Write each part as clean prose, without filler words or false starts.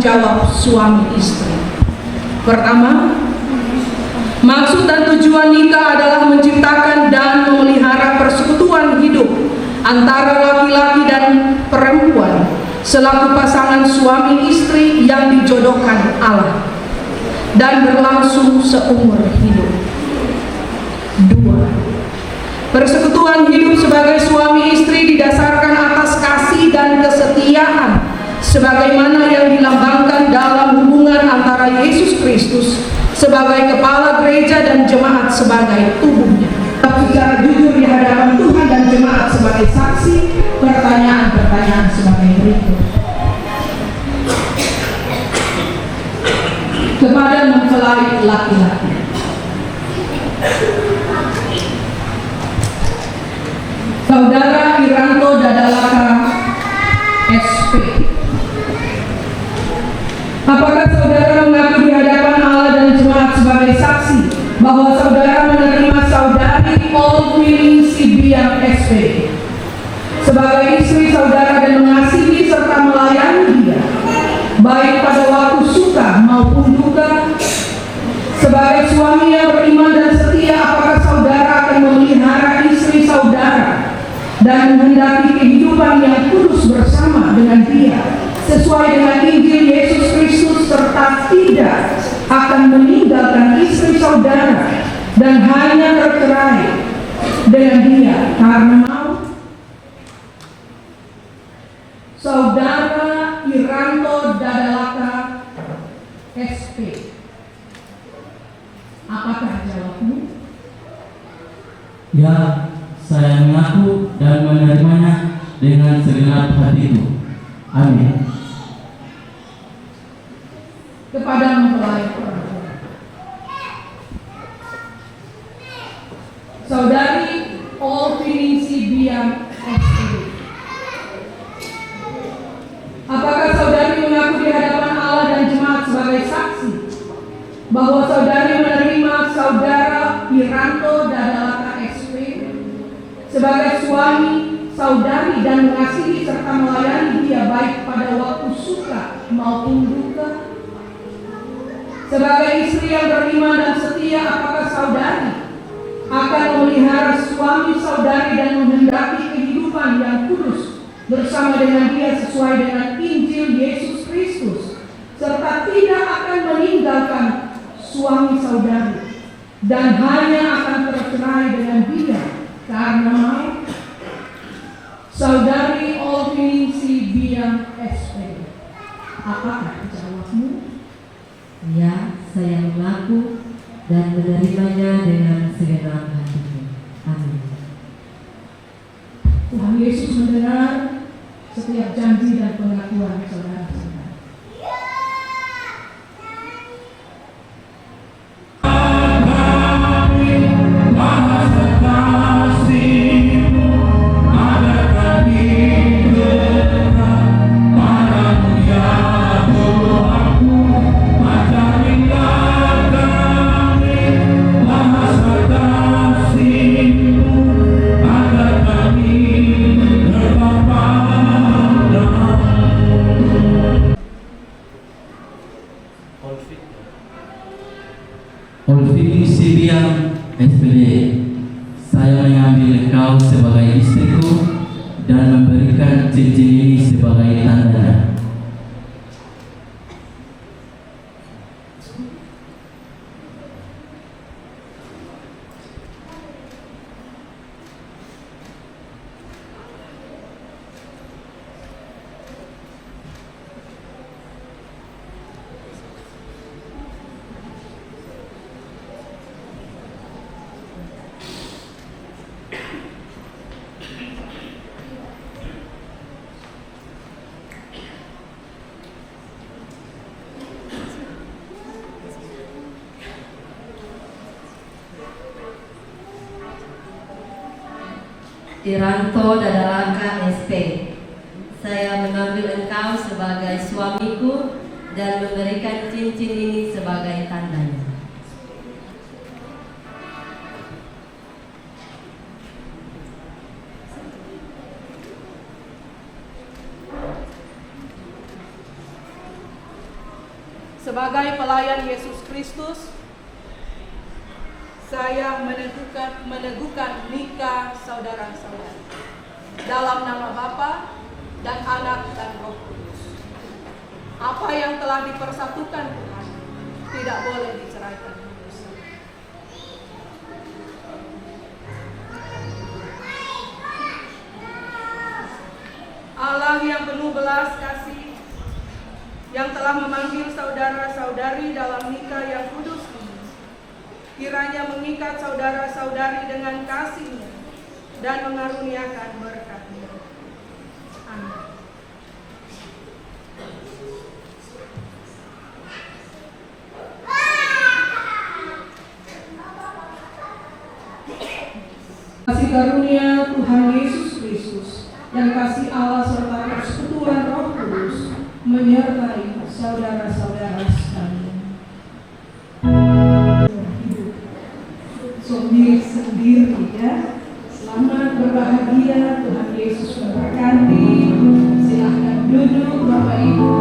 jawab suami istri. Pertama, maksud dan tujuan nikah adalah menciptakan dan memelihara persekutuan hidup antara laki-laki dan perempuan selaku pasangan suami istri yang dijodohkan Allah dan berlangsung seumur hidup. 2. Persekutuan hidup sebagai suami istri didasarkan atas kasih dan kesetiaan sebagaimana yang dilambangkan dalam hubungan antara Yesus Kristus sebagai kepala gereja dan jemaat sebagai tubuhnya. Secara jujur di hadapan Tuhan dan jemaat sebagai saksi, pertanyaan-pertanyaan sebagai berikut. Kepada mempelai laki-laki, Saudara Iranto Dadalaka, SP. Apakah saudara mengaku di hadapan Allah dan jemaat sebagai saksi bahwa saudara menerima saudari Olwin Sibiang SP sebagai istri saudara dan mengasihi serta melayani dia baik pada waktu suka maupun duka? Sebagai suami yang beriman dan setia, apakah saudara akan memelihara istri saudara dan menghendaki kehidupan yang kudus bersama dengan dia sesuai dengan Injil Yesus Kristus, serta tidak akan meninggalkan istri saudara dan hanya bercerai dengan dia karena mau? Saudara Iranto Dadalaka, SP. Apakah jawabmu? Ya, saya mengaku dan menerimanya dengan segenap hatiku. Amin. Kepada mempelai perempuan, Saudari Olvini Sibiang SP. Apakah saudari mengaku di hadapan Allah dan jemaat sebagai saksi bahwa saudari menerima saudara Iranto Dadalaka SP sebagai suami saudari dan mengasihi serta melayani dia baik pada waktu suka maupun duka? Sebagai istri yang beriman dan setia, apakah saudari akan memelihara suami saudari dan menghendaki kehidupan yang kudus bersama dengan dia sesuai dengan Injil Yesus Kristus, serta tidak akan meninggalkan suami saudari dan hanya akan bercerai dengan dia karena mau? Saudari Olvini Sibiang SP. Apakah jawabmu? Ya, saya mengaku dan menerimanya dengan segenap hatiku. Amin. Tuhan Yesus mendengar setiap janji dan pengakuan saudara-saudara. Olvini Sibiang SPD, saya mengambil engkau sebagai istriku dan memberikan cincin ini sebagai tandanya. Iranto Dadalaka SP, saya mengambil engkau sebagai suamiku dan memberikan cincin ini sebagai tandanya. sebagai pelayan Yesus Kristus, saya meneguhkan nikah saudara-saudari dalam nama Bapa dan Anak dan Roh Kudus. Apa yang telah dipersatukan Tuhan tidak boleh diceraikan manusia. Allah yang penuh belas kasih, yang telah memanggil saudara-saudari dalam nikah yang kudus ini, kiranya mengikat saudara-saudari dengan kasih-Nya dan mengaruniakan berkat-Nya. Amin. Kasih karunia Tuhan Yesus Kristus dan kasih Allah serta persekutuan Roh Kudus menyertai saudara-saudara sekalian. Sendiri ya. Selamat berbahagia, Tuhan Yesus memberkati. Silahkan duduk Bapak Ibu.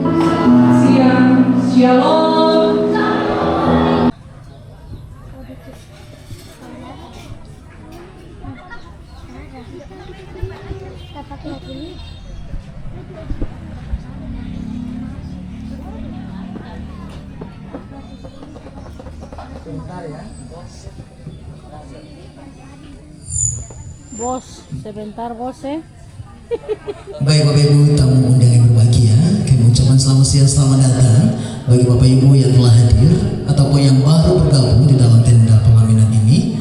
Selamat siang. Shalom. Bos, sebentar bos Baik Bapak Ibu tamu undangan yang berbahagia, kami ucapkan selamat siang, selamat datang bagi Bapak Ibu yang telah hadir ataupun yang baru bergabung di dalam tenda pelaminan ini.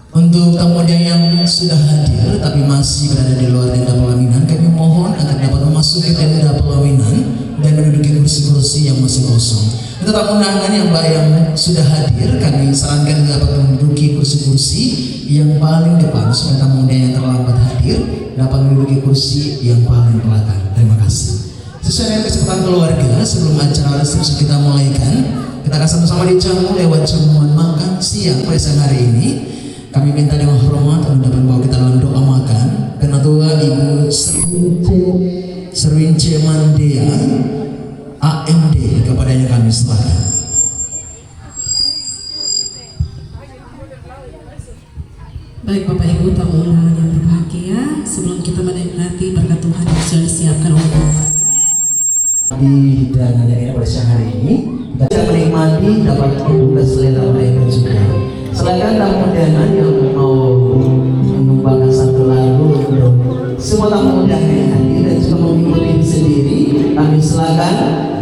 Untuk tamu undangan yang sudah hadir tapi masih berada di luar tenda pelaminan, kami mohon agar dapat memasuki tenda pelaminan dan menduduki kursi-kursi yang masih kosong. Untuk tamu undangan yang sudah hadir, kami sarankan dapat menduduki kursi-kursi yang paling depan supaya tamu undangan yang terlambat hadir dapat menduduki kursi yang paling belakang. Terima kasih. Sesuai dengan kesempatan keluarga, sebelum acara resepsi kita mulaikan, kita akan sama-sama dijamu lewat jamuan makan siang pada siang hari ini. Kami minta dengan hormat untuk dapat membawa kita dalam doa makan. Penatua Ibu Serwince Mandea AMD, kepadanya kami silakan. Baik Bapak Ibu tamu undangan yang berbahagia, sebelum kita menikmati berkat Tuhan yang sudah disiapkan oleh Tuhan Di hidangan yang ini pada siang hari ini, kita menikmati dapat membuka selera mereka juga. Silakan tamu undangan yang mau menyumbangkan satu lagu untuk semua tamu undangan yang hadir dan juga mengikuti sendiri, kami silakan.